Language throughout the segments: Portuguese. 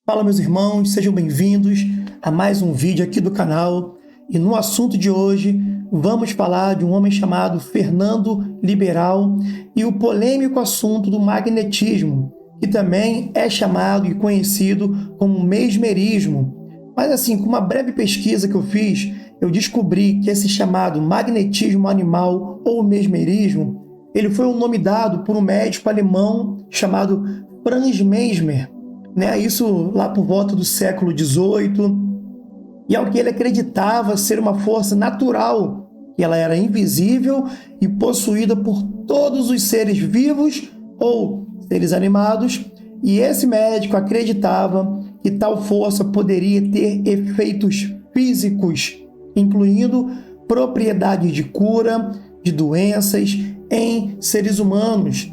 Fala, meus irmãos, sejam bem-vindos a mais um vídeo aqui do canal. E no assunto de hoje, vamos falar de um homem chamado Fernando Liberal e o polêmico assunto do magnetismo, que também é chamado e conhecido como mesmerismo. Mas assim, com uma breve pesquisa que eu fiz, eu descobri que esse chamado magnetismo animal ou mesmerismo, ele foi um nome dado por um médico alemão chamado Franz Mesmer, isso lá por volta do século XVIII, e ao que ele acreditava ser uma força natural, que ela era invisível e possuída por todos os seres vivos ou seres animados, e esse médico acreditava que tal força poderia ter efeitos físicos, incluindo propriedades de cura de doenças em seres humanos.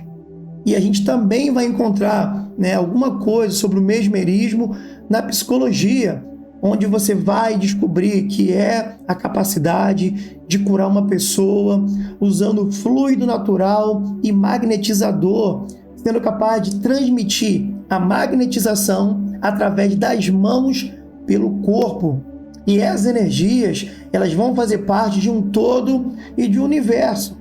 E a gente também vai encontrar alguma coisa sobre o mesmerismo na psicologia, onde você vai descobrir que é a capacidade de curar uma pessoa usando fluido natural e magnetizador, sendo capaz de transmitir a magnetização através das mãos pelo corpo. E essas energias, elas vão fazer parte de um todo e de um universo.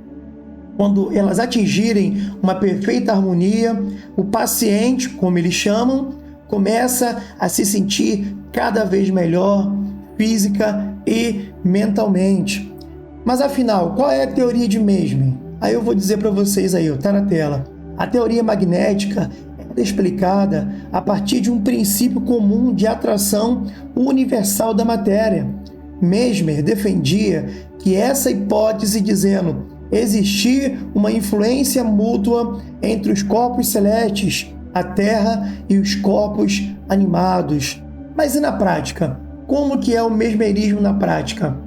Quando elas atingirem uma perfeita harmonia, o paciente, como eles chamam, começa a se sentir cada vez melhor, física e mentalmente. Mas afinal, qual é a teoria de Mesmer? Aí eu vou dizer para vocês aí, tá na tela. A teoria magnética é explicada a partir de um princípio comum de atração universal da matéria. Mesmer defendia que essa hipótese, dizendo existir uma influência mútua entre os corpos celestes, a Terra e os corpos animados. Mas e na prática? Como que é o mesmerismo na prática?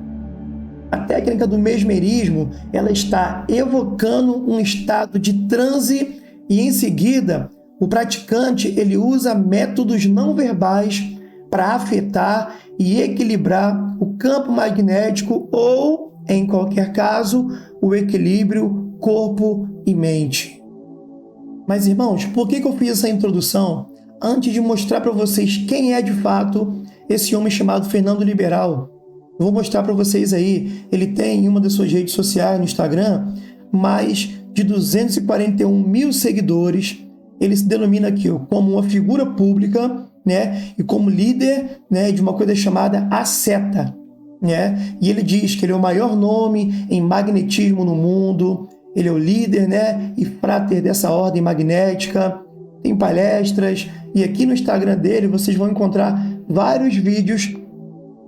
A técnica do mesmerismo, ela está evocando um estado de transe e em seguida o praticante ele usa métodos não verbais para afetar e equilibrar o campo magnético ou, em qualquer caso, o equilíbrio corpo e mente. Mas, irmãos, por que eu fiz essa introdução antes de mostrar para vocês quem é de fato esse homem chamado Fernando Liberal? Eu vou mostrar para vocês aí, ele tem em uma das suas redes sociais, no Instagram, mais de 241 mil seguidores. Ele se denomina aqui como uma figura pública, e como líder, de uma coisa chamada a Seta. E ele diz que ele é o maior nome em magnetismo no mundo, ele é o líder, e fráter dessa ordem magnética, tem palestras, e aqui no Instagram dele vocês vão encontrar vários vídeos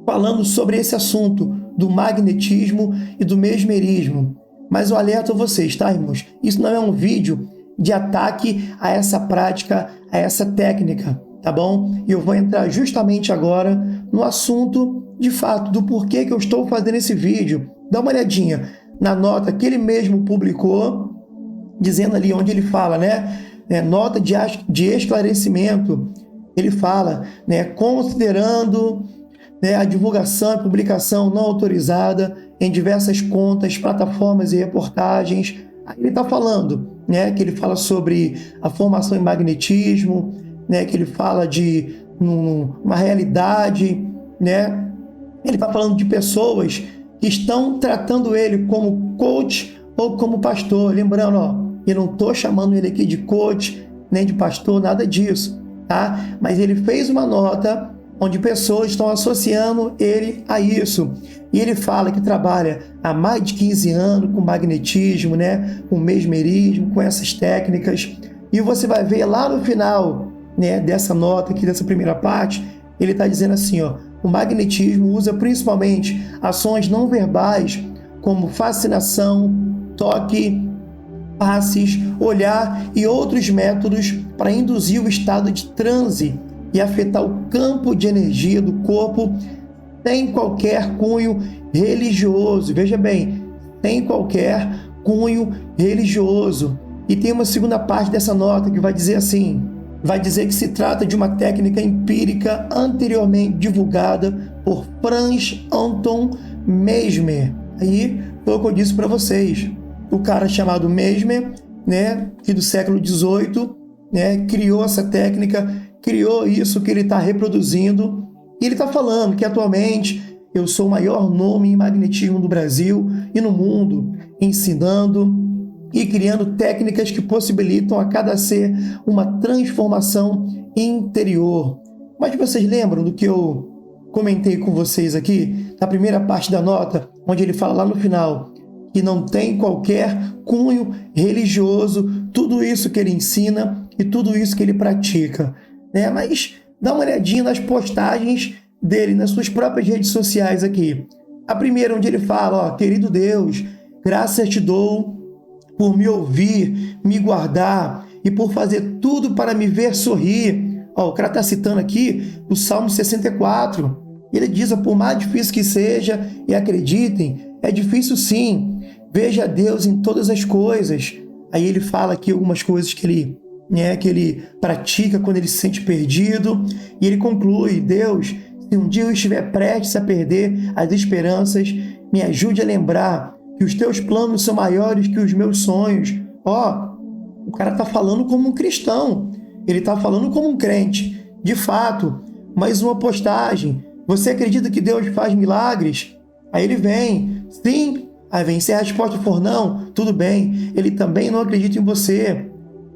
falando sobre esse assunto do magnetismo e do mesmerismo. Mas eu alerto a vocês, tá, irmãos? Isso não é um vídeo de ataque a essa prática, a essa técnica, tá bom? E eu vou entrar justamente agora no assunto de fato, do porquê que eu estou fazendo esse vídeo. Dá uma olhadinha na nota que ele mesmo publicou, dizendo ali onde ele fala, nota de esclarecimento. Ele fala, considerando a divulgação e publicação não autorizada em diversas contas, plataformas e reportagens. Aí ele está falando, que ele fala sobre a formação em magnetismo, que ele fala de uma realidade, Ele está falando de pessoas que estão tratando ele como coach ou como pastor. Lembrando, eu não estou chamando ele aqui de coach, nem de pastor, nada disso, tá? Mas ele fez uma nota onde pessoas estão associando ele a isso. E ele fala que trabalha há mais de 15 anos com magnetismo, com mesmerismo, com essas técnicas. E você vai ver lá no final, dessa nota aqui, dessa primeira parte, ele está dizendo assim, o magnetismo usa principalmente ações não verbais, como fascinação, toque, passes, olhar e outros métodos para induzir o estado de transe e afetar o campo de energia do corpo sem qualquer cunho religioso. Veja bem, sem qualquer cunho religioso. E tem uma segunda parte dessa nota que vai dizer assim, vai dizer que se trata de uma técnica empírica anteriormente divulgada por Franz Anton Mesmer. Aí foi o que eu disse para vocês. O cara chamado Mesmer, que do século XVIII, criou essa técnica criou isso que ele está reproduzindo. E ele está falando que atualmente eu sou o maior nome em magnetismo do Brasil e no mundo, ensinando e criando técnicas que possibilitam a cada ser uma transformação interior. Mas vocês lembram do que eu comentei com vocês aqui, na primeira parte da nota, onde ele fala lá no final, que não tem qualquer cunho religioso, tudo isso que ele ensina e tudo isso que ele pratica, né? Mas dá uma olhadinha nas postagens dele, nas suas próprias redes sociais aqui. A primeira, onde ele fala, querido Deus, graças te dou por me ouvir, me guardar e por fazer tudo para me ver sorrir. O cara está citando aqui o Salmo 64. Ele diz, por mais difícil que seja, e acreditem, é difícil sim, veja Deus em todas as coisas. Aí ele fala aqui algumas coisas que ele pratica quando ele se sente perdido, e ele conclui, Deus, se um dia eu estiver prestes a perder as esperanças, me ajude a lembrar que os teus planos são maiores que os meus sonhos. O cara está falando como um cristão, ele está falando como um crente. De fato, mais uma postagem. Você acredita que Deus faz milagres? Aí ele vem, sim. Aí vem, se a resposta for não, tudo bem. Ele também não acredita em você.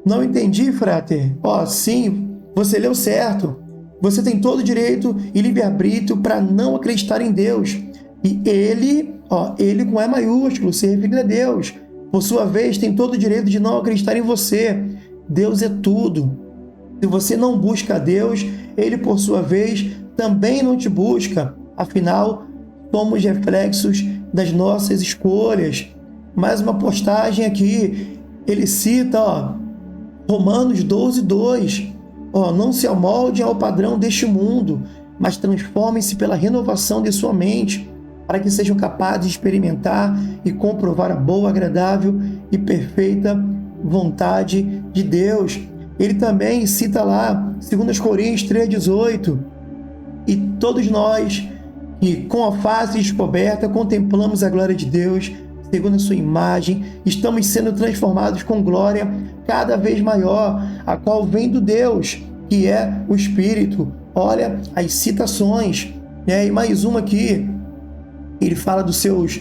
Não entendi, frater. Sim, você leu certo. Você tem todo o direito e livre-arbítrio para não acreditar em Deus. E ele com E maiúsculo, se referindo a Deus, por sua vez, tem todo o direito de não acreditar em você. Deus é tudo. Se você não busca a Deus, ele, por sua vez, também não te busca. Afinal, somos reflexos das nossas escolhas. Mais uma postagem aqui. Ele cita, Romanos 12:2. Não se amoldem ao padrão deste mundo, mas transformem-se pela renovação de sua mente, para que sejam capazes de experimentar e comprovar a boa, agradável e perfeita vontade de Deus. Ele também cita lá, 2 Coríntios 3:18, e todos nós, que com a face descoberta contemplamos a glória de Deus, segundo a sua imagem, estamos sendo transformados com glória cada vez maior, a qual vem do Deus, que é o Espírito. Olha as citações, e mais uma aqui, ele fala dos seus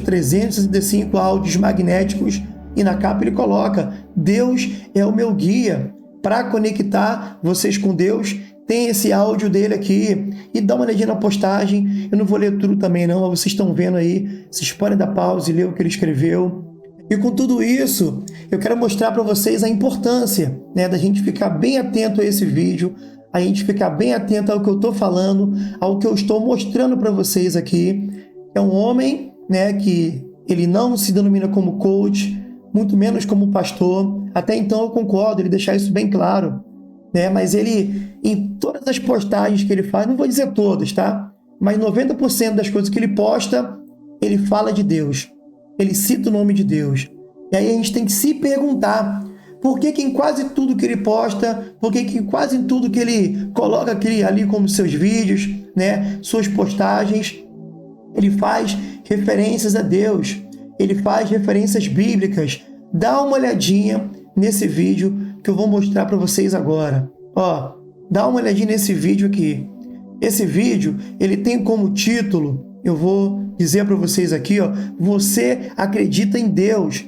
365 áudios magnéticos, e na capa ele coloca, Deus é o meu guia. Para conectar vocês com Deus, tem esse áudio dele aqui, e dá uma olhadinha na postagem. Eu não vou ler tudo também não, mas vocês estão vendo aí, vocês podem dar pausa e ler o que ele escreveu. E com tudo isso, eu quero mostrar para vocês a importância, da gente ficar bem atento a esse vídeo, a gente ficar bem atento ao que eu estou falando, ao que eu estou mostrando para vocês aqui. É um homem, que ele não se denomina como coach, muito menos como pastor. Até então eu concordo, ele deixar isso bem claro, mas ele, em todas as postagens que ele faz, não vou dizer todas, tá? Mas 90% das coisas que ele posta, ele fala de Deus. Ele cita o nome de Deus. E aí a gente tem que se perguntar, por que em quase tudo que ele posta, por que em quase tudo que ele coloca ali como seus vídeos, suas postagens, ele faz referências a Deus, ele faz referências bíblicas. Dá uma olhadinha nesse vídeo que eu vou mostrar para vocês agora. Dá uma olhadinha nesse vídeo aqui. Esse vídeo, ele tem como título, eu vou dizer para vocês aqui, você acredita em Deus?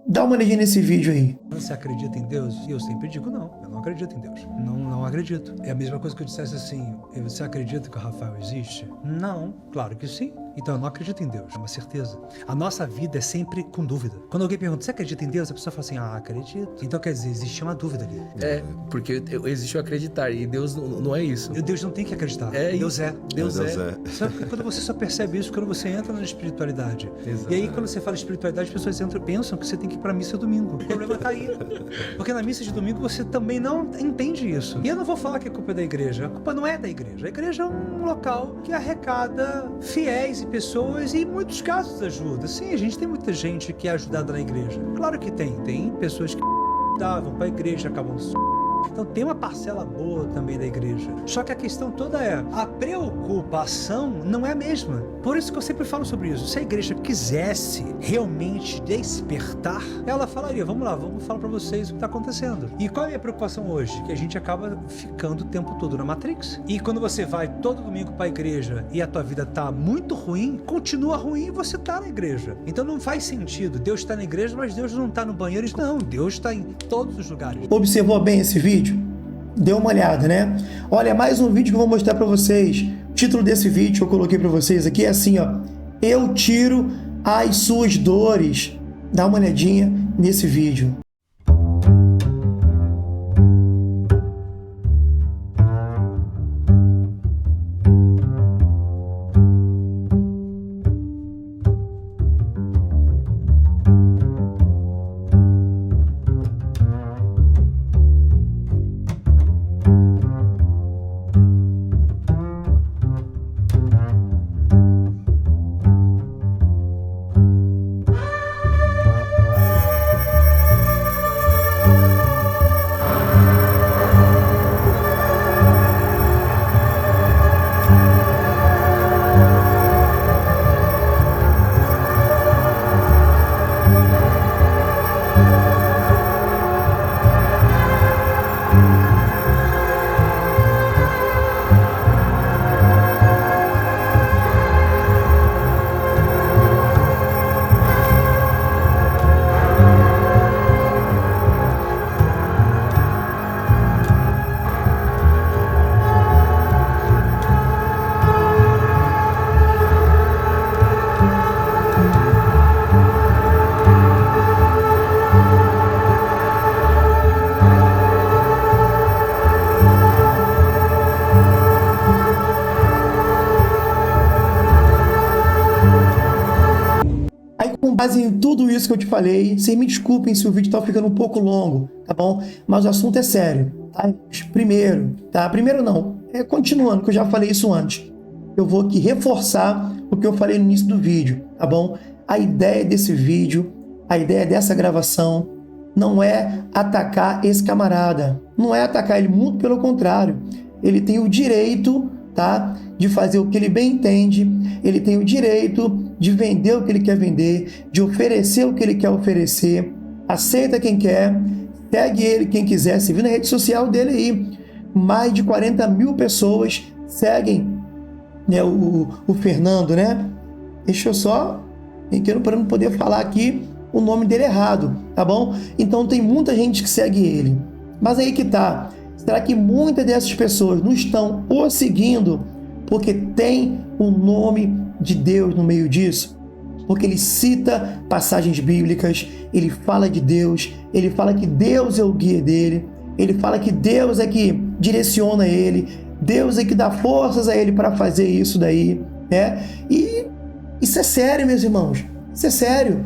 Dá uma olhadinha nesse vídeo aí. Você acredita em Deus? E eu sempre digo não, eu não acredito em Deus. Não acredito. É a mesma coisa que eu dissesse assim, você acredita que o Rafael existe? Não, claro que sim. Então eu não acredito em Deus, é uma certeza. A nossa vida é sempre com dúvida. Quando alguém pergunta, você acredita em Deus? A pessoa fala assim, acredito. Então quer dizer, existe uma dúvida ali. Porque existe o acreditar e Deus não é isso. Deus não tem que acreditar. Deus é. Só que quando você só percebe isso, quando você entra na espiritualidade. Exatamente. E aí quando você fala espiritualidade, as pessoas pensam que você tem que ir pra missa domingo. O problema tá aí. Porque na missa de domingo você também não entende isso. E eu não vou falar que a culpa é da igreja. A culpa não é da igreja. A igreja é um local que arrecada fiéis e pessoas e em muitos casos ajuda. Sim, a gente tem muita gente que é ajudada na igreja. Claro que tem. Tem pessoas que vão pra igreja, acabam Então tem uma parcela boa também da igreja. Só que a questão toda é, a preocupação não é a mesma. Por isso que eu sempre falo sobre isso. Se a igreja quisesse realmente despertar, ela falaria, vamos lá, vamos falar pra vocês o que está acontecendo. E qual é a minha preocupação hoje? Que a gente acaba ficando o tempo todo na Matrix. E quando você vai todo domingo pra igreja e a tua vida tá muito ruim, continua ruim e você tá na igreja. Então não faz sentido. Deus está na igreja, mas Deus não tá no banheiro. Não, Deus está em todos os lugares. Observou bem esse vídeo? Dê uma olhada, né? Olha, mais um vídeo que eu vou mostrar pra vocês. O título desse vídeo que eu coloquei pra vocês aqui é assim, ó. Eu tiro as suas dores. Dá uma olhadinha nesse vídeo. Com base em tudo isso que eu te falei, vocês me desculpem se o vídeo tá ficando um pouco longo, tá bom? Mas o assunto é sério, tá? Primeiro não, continuando, que eu já falei isso antes. Eu vou aqui reforçar o que eu falei no início do vídeo, tá bom? A ideia desse vídeo, a ideia dessa gravação, não é atacar esse camarada, não é atacar ele, muito pelo contrário. Ele tem o direito, tá, de fazer o que ele bem entende, ele tem o direito de vender o que ele quer vender, de oferecer o que ele quer oferecer, aceita quem quer, segue ele quem quiser, se vir na rede social dele aí. Mais de 40 mil pessoas seguem, né, o Fernando, né? Deixa eu só, para não poder falar aqui o nome dele errado, tá bom? Então tem muita gente que segue ele. Mas aí que tá, será que muitas dessas pessoas não estão o seguindo porque tem o nome de Deus no meio disso? Porque ele cita passagens bíblicas, ele fala de Deus, ele fala que Deus é o guia dele, ele fala que Deus é que direciona ele, Deus é que dá forças a ele para fazer isso daí, né? E isso é sério, meus irmãos, isso é sério.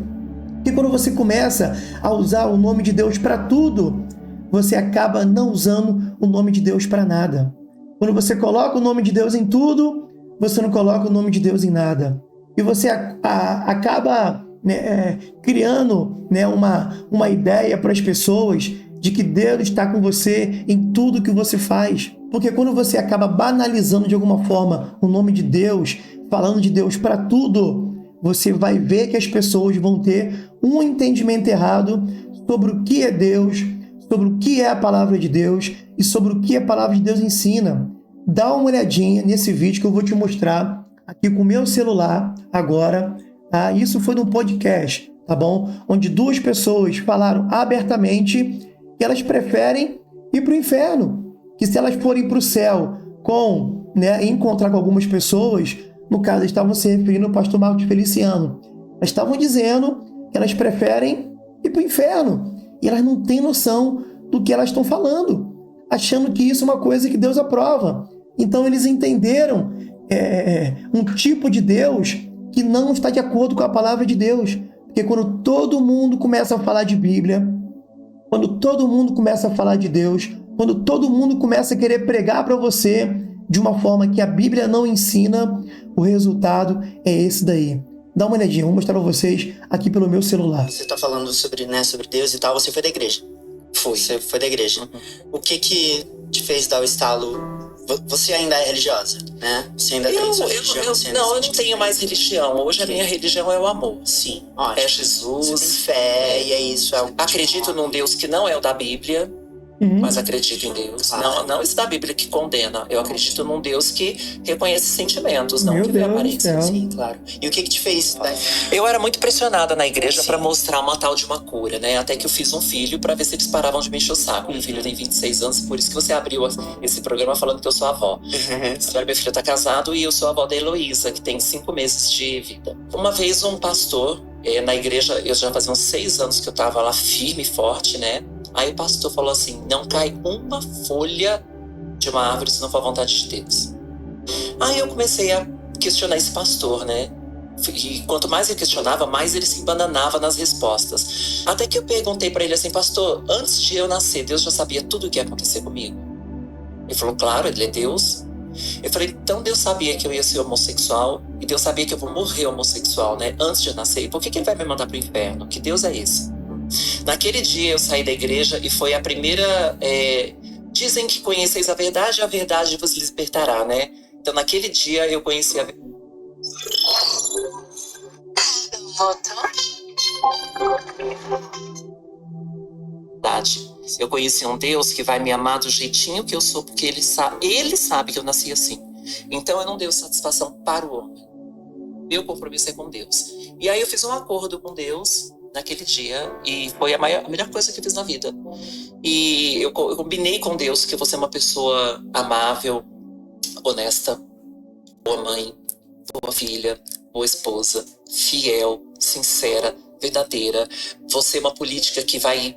Porque quando você começa a usar o nome de Deus para tudo, você acaba não usando o nome de Deus para nada. Quando você coloca o nome de Deus em tudo, você não coloca o nome de Deus em nada. E você acaba, né, criando, né, uma ideia para as pessoas de que Deus está com você em tudo que você faz. Porque quando você acaba banalizando de alguma forma o nome de Deus, falando de Deus para tudo, você vai ver que as pessoas vão ter um entendimento errado sobre o que é Deus, sobre o que é a palavra de Deus e sobre o que a palavra de Deus ensina. Dá uma olhadinha nesse vídeo que eu vou te mostrar aqui com o meu celular agora, tá? Isso foi num podcast, tá bom? Onde duas pessoas falaram abertamente que elas preferem ir para o inferno, que se elas forem para o céu com, né, encontrar com algumas pessoas, no caso eles estavam se referindo ao pastor Marcos Feliciano, elas estavam dizendo que elas preferem ir para o inferno e elas não têm noção do que elas estão falando, achando que isso é uma coisa que Deus aprova. Então eles entenderam um tipo de Deus que não está de acordo com a palavra de Deus. Porque quando todo mundo começa a falar de Bíblia, quando todo mundo começa a falar de Deus, quando todo mundo começa a querer pregar para você de uma forma que a Bíblia não ensina, o resultado é esse daí. Dá uma olhadinha, vou mostrar para vocês aqui pelo meu celular. Você está falando sobre, né, sobre Deus e tal, você foi da igreja. Fui. Você foi da igreja. Uhum. O que te fez dar o estalo? Você ainda é religiosa, né? Você ainda tem sua religião? Não, eu não tenho mais religião. Hoje a minha religião é o amor. Sim, ótimo. É Jesus. Você tem fé e é isso. Acredito num Deus que não é o da Bíblia, mas acredito em Deus. Claro. Não esse da Bíblia que condena. Eu acredito num Deus que reconhece sentimentos, não Meu que vê Deus do aparência. céu. Sim, claro. E o que te fez? Eu era muito pressionada na igreja Sim. pra mostrar uma tal de uma cura, né? Até que eu fiz um filho pra ver se eles paravam de me encher o saco. Meu filho tem 26 anos, por isso que você abriu esse programa falando que eu sou avó. Agora meu filho tá casado e eu sou avó da Heloísa, que tem 5 meses de vida. Uma vez um pastor, na igreja, eu já fazia uns 6 anos que eu tava lá firme e forte, né? Aí o pastor falou assim, não cai uma folha de uma árvore se não for a vontade de Deus. Aí eu comecei a questionar esse pastor, né? E quanto mais eu questionava, mais ele se embananava nas respostas. Até que eu perguntei pra ele assim, pastor, antes de eu nascer, Deus já sabia tudo o que ia acontecer comigo? Ele falou, claro, ele é Deus. Eu falei, então Deus sabia que eu ia ser homossexual e Deus sabia que eu vou morrer homossexual, né? Antes de eu nascer. E por que ele vai me mandar pro inferno? Que Deus é esse? Naquele dia eu saí da igreja e foi a primeira... dizem que conheceis a verdade vos libertará, né? Então naquele dia eu conheci a verdade. Eu conheci um Deus que vai me amar do jeitinho que eu sou, porque ele sabe que eu nasci assim. Então eu não dei satisfação para o homem. Meu compromisso é com Deus. E aí eu fiz um acordo com Deus naquele dia e foi a melhor coisa que eu fiz na vida. E eu combinei com Deus que eu vou ser uma pessoa amável, honesta, boa mãe, boa filha, boa esposa, fiel, sincera, verdadeira. Vou ser uma política que vai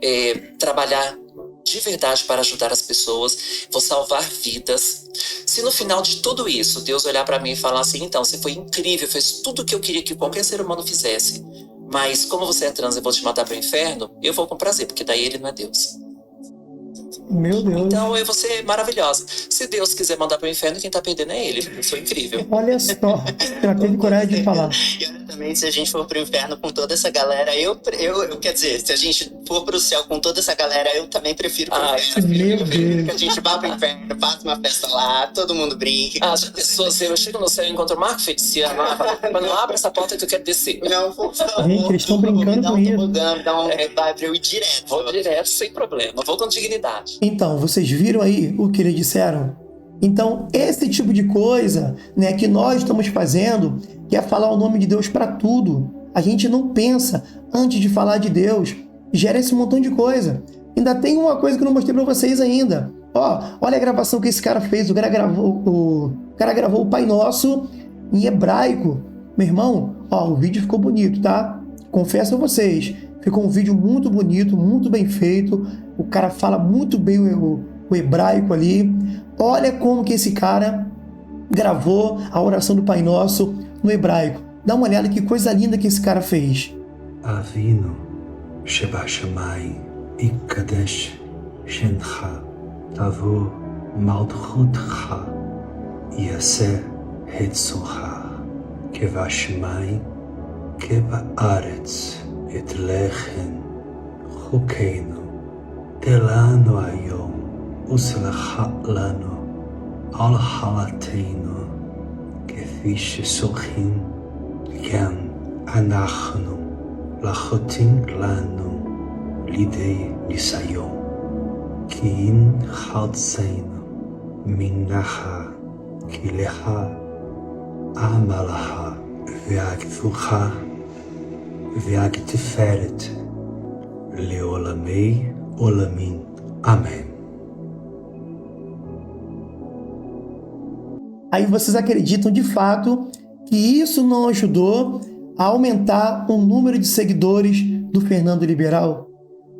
trabalhar de verdade para ajudar as pessoas, vou salvar vidas. Se no final de tudo isso, Deus olhar para mim e falar assim, então, você foi incrível, fez tudo o que eu queria que qualquer ser humano fizesse, mas como você é trans, eu vou te mandar para o inferno, eu vou com prazer, porque daí ele não é Deus. Meu Deus. Então eu vou ser maravilhosa. Se Deus quiser mandar para o inferno, quem tá perdendo é ele. Eu sou incrível. Olha só, ela teve coragem de falar. E olha também, se a gente for pro inferno com toda essa galera, eu quer dizer, se a gente for pro céu com toda essa galera, eu também prefiro pro inferno. Meu Deus. Que a gente vá pro inferno, faça uma festa lá, todo mundo brinque. As pessoas, eu chego no céu e encontro o Marco Feliciano, mas não abre essa porta que eu quero descer. Não, por favor. Gente, eles estão brincando com isso. Vai pra eu ir direto. Vou direto, sem problema. Vou com dignidade. Então, vocês viram aí o que eles disseram? Então, esse tipo de coisa, né, que nós estamos fazendo, que é falar o nome de Deus para tudo. A gente não pensa antes de falar de Deus. Gera esse montão de coisa. Ainda tem uma coisa que eu não mostrei para vocês ainda. Olha a gravação que esse cara fez. O cara gravou o Pai Nosso em hebraico. Meu irmão, o vídeo ficou bonito, tá? Confesso a vocês. Ficou um vídeo muito bonito, muito bem feito. O cara fala muito bem o hebraico ali. Olha como que esse cara gravou a oração do Pai Nosso no hebraico. Dá uma olhada que coisa linda que esse cara fez. Avinu Shebashamayim Ikadesh Shencha Tavo Malchutcha Yaseh Hetzocha Kevashamayim Kebaaretz Et Lechem Chukeinu Telanu Ayom Uslecha Lanu Al Halateinu Kefi Shesochin Ken Anachnu Lachotin Lanu Lidei Nisayon Kin Chaltseinu Minacha Kilecha Amalaha Veagtucha Veagtiferet Leolamei Olamin. Amém. Aí vocês acreditam de fato que isso não ajudou a aumentar o número de seguidores do Fernando Liberal?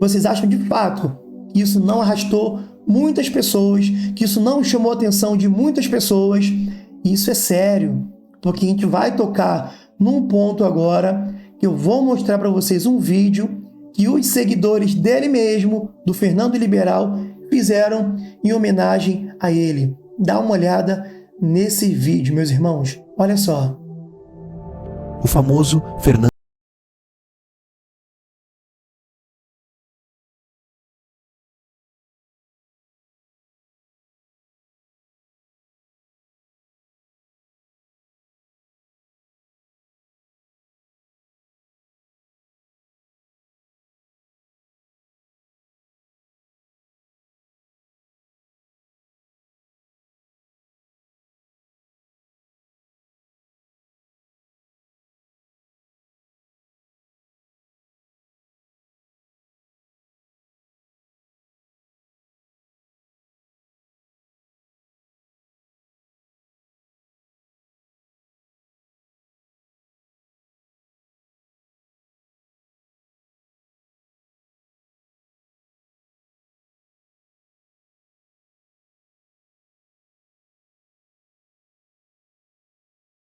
Vocês acham de fato que isso não arrastou muitas pessoas, que isso não chamou a atenção de muitas pessoas? Isso é sério, porque a gente vai tocar num ponto agora que eu vou mostrar para vocês um vídeo que os seguidores dele mesmo, do Fernando Liberal, fizeram em homenagem a ele. Dá uma olhada nesse vídeo, meus irmãos. Olha só. O famoso Fernando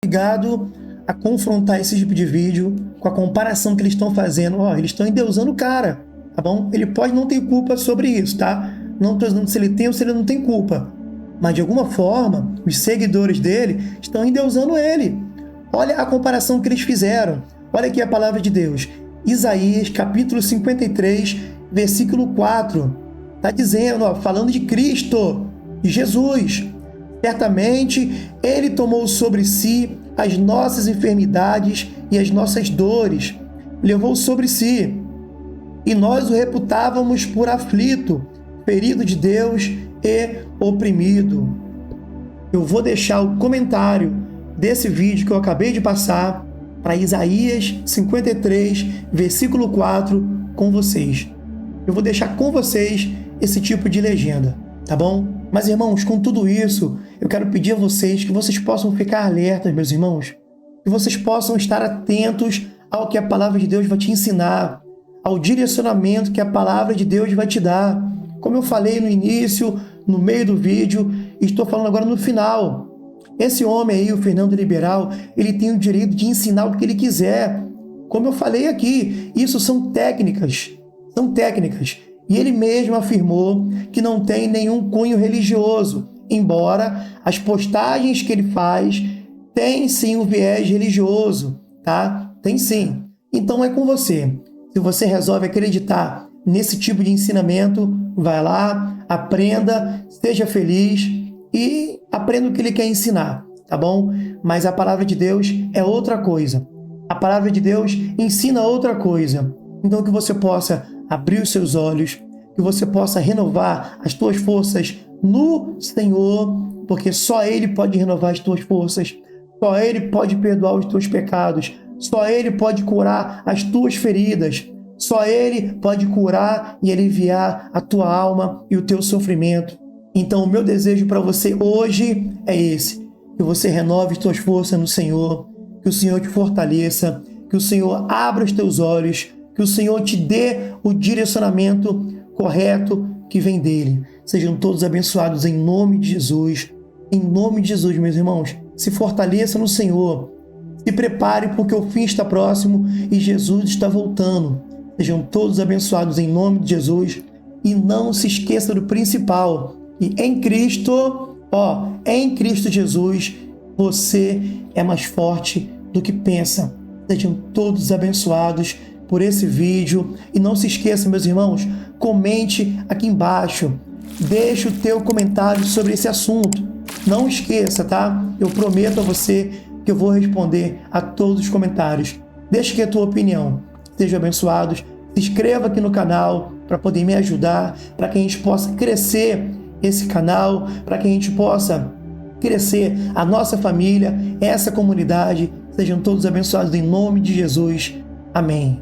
Obrigado a confrontar esse tipo de vídeo com a comparação que eles estão fazendo. Eles estão endeusando o cara, tá bom? Ele pode não ter culpa sobre isso, tá? Não estou dizendo se ele tem ou se ele não tem culpa. Mas de alguma forma, os seguidores dele estão endeusando ele. Olha a comparação que eles fizeram. Olha aqui a palavra de Deus. Isaías, capítulo 53, versículo 4. Está dizendo, falando de Cristo, de Jesus. Certamente, Ele tomou sobre si as nossas enfermidades e as nossas dores. Levou sobre si. E nós o reputávamos por aflito, ferido de Deus e oprimido. Eu vou deixar o comentário desse vídeo que eu acabei de passar para Isaías 53, versículo 4, com vocês. Eu vou deixar com vocês esse tipo de legenda, tá bom? Mas, irmãos, com tudo isso, eu quero pedir a vocês que vocês possam ficar alertas, meus irmãos, que vocês possam estar atentos ao que a palavra de Deus vai te ensinar, ao direcionamento que a palavra de Deus vai te dar. Como eu falei no início, no meio do vídeo, e estou falando agora no final. Esse homem aí, o Fernando Liberal, ele tem o direito de ensinar o que ele quiser. Como eu falei aqui, isso são técnicas. São técnicas. E ele mesmo afirmou que não tem nenhum cunho religioso, embora as postagens que ele faz tem sim um viés religioso, tá? Tem sim. Então é com você. Se você resolve acreditar nesse tipo de ensinamento, vai lá, aprenda, seja feliz e aprenda o que ele quer ensinar, tá bom? Mas a palavra de Deus é outra coisa. A palavra de Deus ensina outra coisa. Então que você possa abrir os seus olhos, que você possa renovar as tuas forças no Senhor, porque só Ele pode renovar as tuas forças, só Ele pode perdoar os teus pecados, só Ele pode curar as tuas feridas, só Ele pode curar e aliviar a tua alma e o teu sofrimento. Então o meu desejo para você hoje é esse, que você renove as tuas forças no Senhor, que o Senhor te fortaleça, que o Senhor abra os teus olhos, que o Senhor te dê o direcionamento correto que vem dele. Sejam todos abençoados em nome de Jesus. Em nome de Jesus, meus irmãos, se fortaleça no Senhor. Se prepare porque o fim está próximo e Jesus está voltando. Sejam todos abençoados em nome de Jesus. E não se esqueça do principal. E em Cristo, em Cristo Jesus, você é mais forte do que pensa. Sejam todos abençoados por esse vídeo. E não se esqueça, meus irmãos, comente aqui embaixo. Deixe o teu comentário sobre esse assunto. Não esqueça, tá? Eu prometo a você que eu vou responder a todos os comentários. Deixe aqui a tua opinião. Sejam abençoados. Se inscreva aqui no canal para poder me ajudar, para que a gente possa crescer esse canal, para que a gente possa crescer a nossa família, essa comunidade. Sejam todos abençoados em nome de Jesus. Amém.